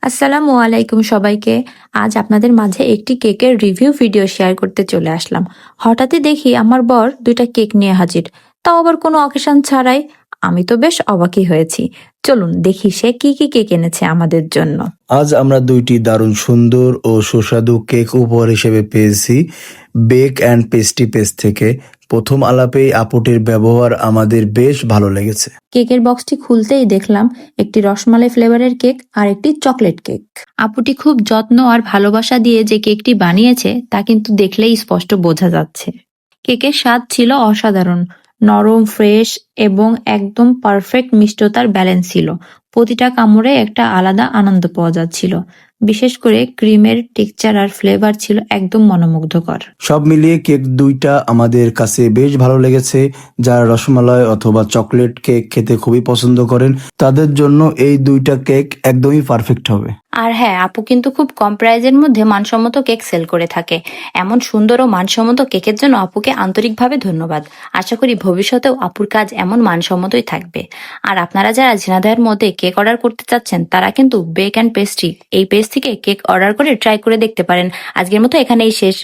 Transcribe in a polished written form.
আসসালামু আলাইকুম সবাইকে। আজ আপনাদের মাঝে একটি কেকের রিভিউ ভিডিও শেয়ার করতে চলে আসলাম। হঠাৎই দেখি আমার বর ২টা কেক নিয়ে হাজির। তাও আবার কোনো অকেশন ছাড়াই। আমি তো বেশ অবাকই হয়েছি। চলুন দেখি সে কি কেক এনেছে আমাদের জন্য। আজ আমরা দুইটি দারুণ সুন্দর ও সুস্বাদু কেক উপহার হিসেবে পেয়েছি বেক অ্যান্ড পেস্ট্রি পেজ থেকে। প্রথম আলাপেই আপুটির ব্যবহার আমাদের বেশ ভালো লেগেছে। কেকের বক্সটি খুলতেই দেখলাম একটি রসমালাই ফ্লেভারের কেক আর একটি চকলেট কেক। আপুটি খুব যত্ন আর ভালোবাসা দিয়ে যে কেকটি বানিয়েছে তা কিন্তু দেখলেই স্পষ্ট বোঝা যাচ্ছে। কেকের স্বাদ ছিল অসাধারণ, নরম, ফ্রেশ এবং একদম পারফেক্ট মিষ্টতার ব্যালেন্স ছিল। প্রতিটা কামড়ে একটা আলাদা আনন্দ পাওয়া যাচ্ছিল। বিশেষ করে ক্রিমের টেক্সচার আর ফ্লেভার ছিল একদম মনোমুগ্ধকর। সব মিলিয়ে কেক দুইটা আমাদের কাছে বেশ ভালো লেগেছে। যারা রসমালাই অথবা চকলেট কেক খেতে খুবই পছন্দ করেন তাদের জন্য এই দুইটা কেক একদমই পারফেক্ট হবে। আর হ্যাঁ, আপু কিন্তু খুব কম প্রাইজের মধ্যে মানসম্মত কেক সেল করে থাকে। এমন সুন্দর ও মানসম্মত কেকের জন্য আপুকে আন্তরিকভাবে ধন্যবাদ। আশা করি ভবিষ্যতেও আপুর কাজ এমন মানসম্মতই থাকবে। আর আপনারা যারা ঝিনাইদহের মধ্যে কেক অর্ডার করতে চাচ্ছেন তারা কিন্তু বেক অ্যান্ড পেস্ট্রি এই পেজ থেকে কেক অর্ডার করে ট্রাই করে দেখতে পারেন। আজকের মতো এখানেই শেষ।